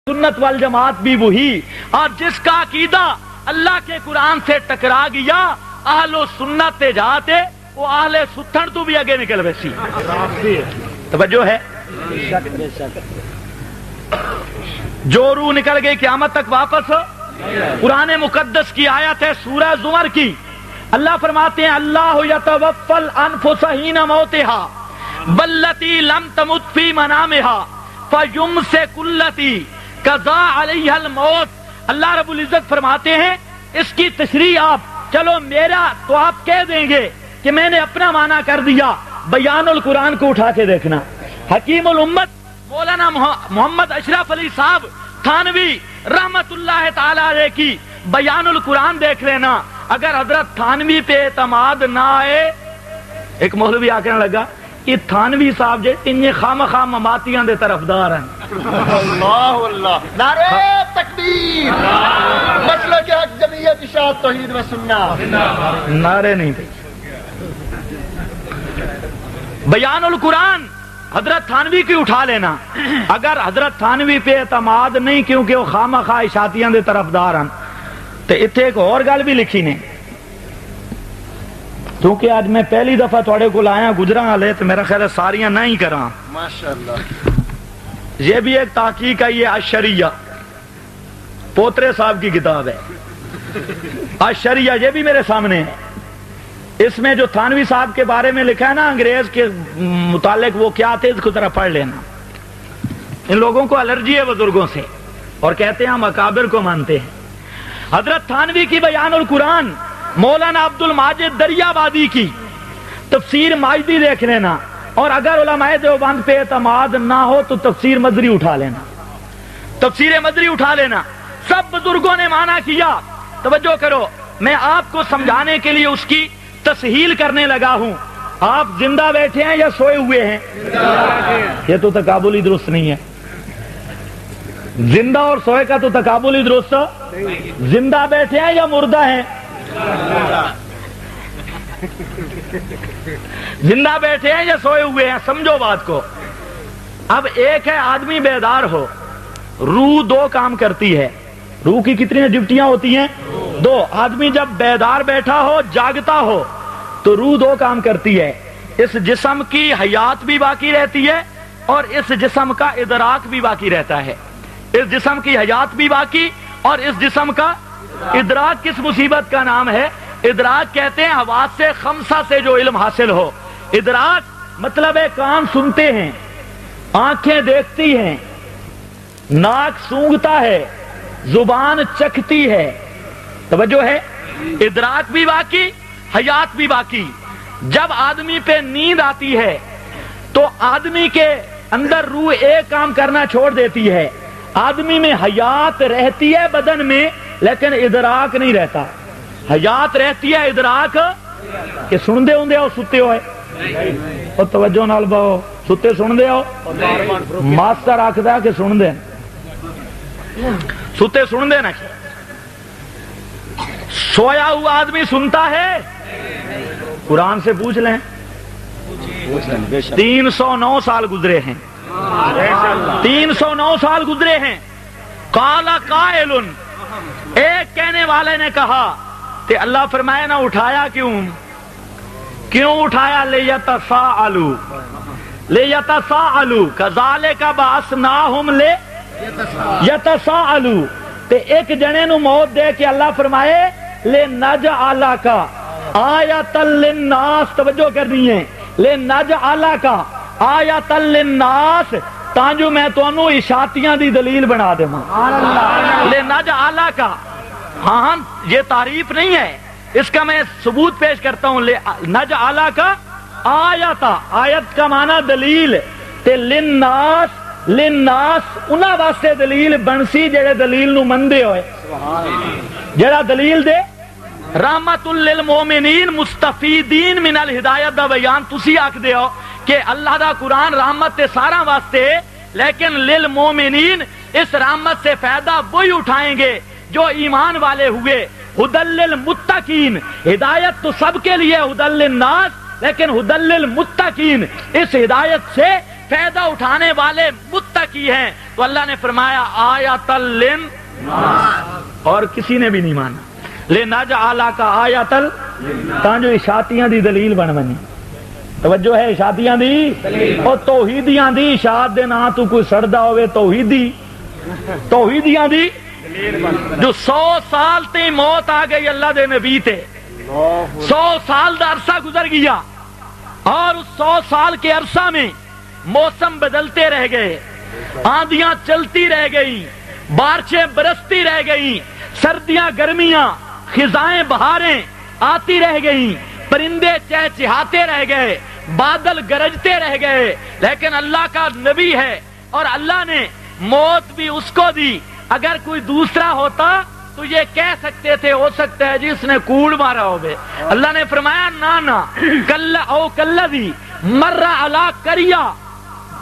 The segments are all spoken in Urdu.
سنت والجماعت بھی وہی، اور جس کا عقیدہ اللہ کے قرآن سے ٹکرا گیا اہل سنت جاتے وہ اہل ستھن تو بھی آگے نکل ویسی۔ توجہ ہے؟ جو روح نکل گئی قیامت تک واپس۔ قرآن مقدس کی آیت ہے سورہ زمر کی، اللہ فرماتے ہیں اللہ یتوفی الانفس حین موتها والتی لم تمت فی منامها فیمسک التی قضا علیہا الموت۔ اللہ رب العزت فرماتے ہیں اس کی تشریح آپ چلو میرا تو آپ کہہ دیں گے کہ میں نے اپنا معنی کر دیا، بیان القرآن کو اٹھا کے دیکھنا۔ حکیم الامت مولانا محمد اشرف علی صاحب تھانوی رحمت اللہ تعالی علیہ کی بیان القرآن دیکھ لینا۔ اگر حضرت تھانوی پہ اعتماد نہ آئے، ایک مولوی آ کے لگا کہ تھانوی صاحب جے انہیں خام خام مماتیاں دے طرفدار ہیں۔ اللہ اللہ، نعرہ تکبیر، مسلک حق جمعیت اشاعت توحید و سنت، نعرے نہیں تھے۔ بیان القرآن حضرت تھانوی کی اٹھا لینا۔ اگر حضرت تھانوی پہ اعتماد نہیں کیونکہ وہ خام خواہ اشاعتیاں دے طرفدار ہیں، تو اتنے ایک اور گل بھی لکھی نے، کیونکہ آج میں پہلی دفعہ تھوڑے کو آیا گزرا والے تو میرا خیال ہے ساریاں نہ ہی کراں۔ ماشاءاللہ، یہ بھی ایک تحقیق ہے، یہ اشریہ پوترے صاحب کی کتاب ہے اشریہ، یہ بھی میرے سامنے ہے۔ اس میں جو تھانوی صاحب کے بارے میں لکھا ہے نا انگریز کے متعلق وہ کیا تھے اس کو ذرا پڑھ لینا۔ ان لوگوں کو الرجی ہے بزرگوں سے اور کہتے ہیں ہم اکابر کو مانتے ہیں۔ حضرت تھانوی کی بیان القرآن، مولانا عبد الماجد دریابادی کی تفسیر ماجدی دیکھ لینا، اور اگر علماء دیوبند پہ اعتماد نہ ہو تو تفسیر مدری اٹھا لینا، تفسیر مدری اٹھا لینا۔ سب بزرگوں نے مانا کیا۔ توجہ کرو، میں آپ کو سمجھانے کے لیے اس کی تسہیل کرنے لگا ہوں۔ آپ زندہ بیٹھے ہیں یا سوئے ہوئے ہیں؟ یہ تو تقابل ہی درست نہیں ہے۔ زندہ اور سوئے کا تو تقابل ہی درست۔ زندہ بیٹھے ہیں یا مردہ ہیں؟ زندہ بیٹھے ہیں یا سوئے ہوئے ہیں؟ سمجھو بات کو۔ اب ایک ہے آدمی بیدار ہو، روح دو کام کرتی ہے۔ روح کی کتنی ڈیوٹیاں ہوتی ہیں؟ دو۔ آدمی جب بیدار بیٹھا ہو، جاگتا ہو، تو روح دو کام کرتی ہے، اس جسم کی حیات بھی باقی رہتی ہے اور اس جسم کا ادراک بھی باقی رہتا ہے۔ اس جسم کی حیات بھی باقی اور اس جسم کا ادراک کس مصیبت کا نام ہے؟ ادراک کہتے ہیں حواس سے خمسہ سے جو علم حاصل ہو۔ ادراک مطلب ہے کان سنتے ہیں، آنکھیں دیکھتی ہیں، ناک سونگھتا ہے، زبان چکھتی ہے۔ توجہ ہے؟ ادراک بھی باقی، حیات بھی باقی۔ جب آدمی پہ نیند آتی ہے تو آدمی کے اندر روح ایک کام کرنا چھوڑ دیتی ہے۔ آدمی میں حیات رہتی ہے بدن میں لیکن ادراک نہیں رہتا۔ حیات رہتی ہے، ادراک کہ سن دے ہوں ستے ہوئے اور توجہ نال باؤ ستے سن دے ہو، ماسٹر آکھدا کہ سن دے، ستے سن دے نا۔ سویا ہوا آدمی سنتا ہے؟ قرآن سے پوچھ لیں۔ 309 سال گزرے ہیں، 309 سال گزرے ہیں۔ قال قائل، ایک کہنے والے نے کہا کہ اللہ فرمائے نہ اٹھایا کیوں اٹھایا؟ لیتساءلوا کذالک بعثناہم لیتساءلوا، تے ایک جنے نو موت دے کے اللہ فرمائے لنجعلک آیۃ للناس، توجہ کرنی ہے، لنجعلک آیۃ للناس، تاں جو میں تانوں اشاعتیاں دی دلیل بنا دیواں۔ لنجعلک، ہاں یہ تعریف نہیں ہے، اس کا میں ثبوت پیش کرتا ہوں۔ نجعلک آیت، آیت کا معنی دلیل، تے للناس، للناس انہاں واسطے دلیل بنسی جڑے دلیل نو مندے ہوئے، جڑا دلیل دے۔ رحمت للمومنین مستفیدین من الہدایت دا بیان تسی آکھ دے ہو کہ اللہ دا قرآن رحمت تے سارا واسطے، لیکن للمومنین اس رحمت سے فائدہ وہی اٹھائیں گے جو ایمان والے ہوئے۔ ہدی للمتقین، ہدایت تو سب کے لیے، ہدی للناس، لیکن ہدی للمتقین، اس ہدایت سے فائدہ اٹھانے والے متقی ہیں، تو اللہ نے فرمایا آیۃ لن، اور کسی نے بھی نہیں مانا لنجعلک کا آیۃ تاں جو اشاعتیاں دی دلیل بن بنی. توجہ ہے اشاعتیاں دی اور توحیدیاں دی. اشاعت دے نا تو کوئی سڑدا ہوئے توحیدیاں دی جو 100 سال تے موت آ گئی اللہ دے نبی تے، 100 سال دا عرصہ گزر گیا، اور اس 100 سال کے عرصہ میں موسم بدلتے رہ گئے، آندیاں چلتی رہ گئی، بارشیں برستی رہ گئی، سردیاں گرمیاں، خزائیں بہاریں آتی رہ گئی، پرندے چہچہاتے رہ گئے، بادل گرجتے رہ گئے، لیکن اللہ کا نبی ہے اور اللہ نے موت بھی اس کو دی. اگر کوئی دوسرا ہوتا تو یہ کہہ سکتے تھے ہو سکتا ہے جس نے کوڑ مارا ہوگے. اللہ نے فرمایا نا کلا او کلذی مر علی قریہ،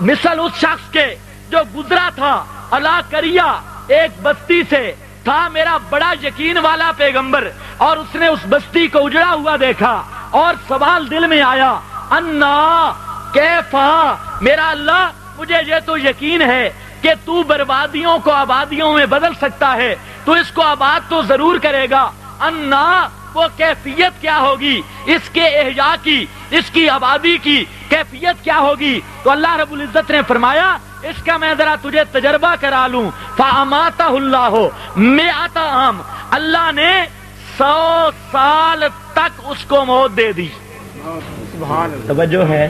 مثل اس شخص کے جو گزرا تھا علی قریہ، ایک بستی سے تھا میرا بڑا یقین والا پیغمبر، اور اس نے اس بستی کو اجڑا ہوا دیکھا اور سوال دل میں آیا انا کیفا، میرا اللہ مجھے یہ تو یقین ہے کہ تو بربادیوں کو آبادیوں میں بدل سکتا ہے، تو اس کو آباد تو ضرور کرے گا، انا وہ کیفیت کیا ہوگی اس کے احیاء کی، اس کی آبادی کی کیفیت کیا ہوگی. تو اللہ رب العزت نے فرمایا اس کا میں ذرا تجھے تجربہ کرا لوں. فَأَمَاتَهُ اللَّهُ مِئَةَ عام، اللہ نے 100 سال تک اس کو موت دے دی. توجہ ہے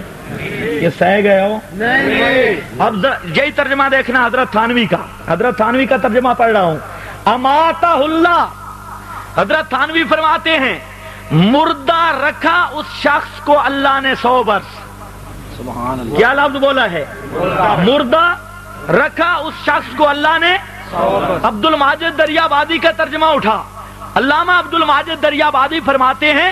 یہ سہ گئے ہو نہیں. اب یہی ترجمہ دیکھنا حضرت تھانوی کا، حضرت تھانوی کا ترجمہ پڑھ رہا ہوں. اماتہ اللہ، حضرت تھانوی فرماتے ہیں مردہ رکھا اس شخص کو اللہ نے 100 برس. سبحان اللہ. کیا لفظ بولا ہے؟ مردہ رکھا اس شخص کو اللہ نے 100 برس. عبد الماجد دریابادی کا ترجمہ اٹھا. علامہ عبد الماجد دریابادی فرماتے ہیں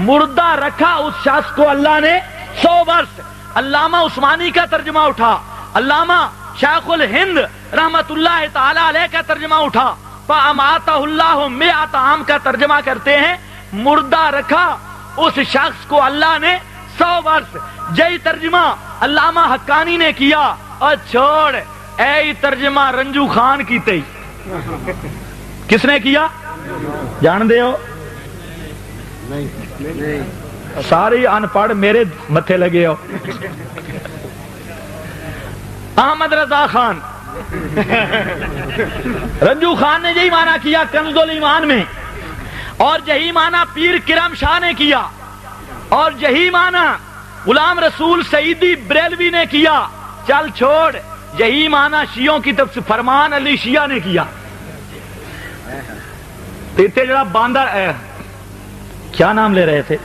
مردہ رکھا اس شخص کو اللہ نے 100 برس. علامہ عثمانی کا ترجمہ اٹھا. علامہ شیخ الہند رحمت اللہ تعالی علیہ کا ترجمہ اٹھا. فَأَمَاتَهُ اللَّهُ مِئَةَ عام کا ترجمہ کرتے ہیں مردہ رکھا اس شخص کو اللہ نے 100 برس. یہی ترجمہ علامہ حقانی نے کیا. اور چھوڑ اے ترجمہ رنجو خان کی تئی. کس نے کیا جان دے ہو؟ ساری ان پڑھ میرے متھے لگے ہو. احمد رضا خان رنجو خان نے یہی معنی کیا کنز الایمان میں، اور یہی معنی پیر کرم شاہ نے کیا، اور یہی معنی غلام رسول سعیدی بریلوی نے کیا. چل چھوڑ یہی معنی شیعوں کی طرف سے فرمان علی شیعہ نے کیا. تیتے جڑا باندر کیا نام لے رہے تھے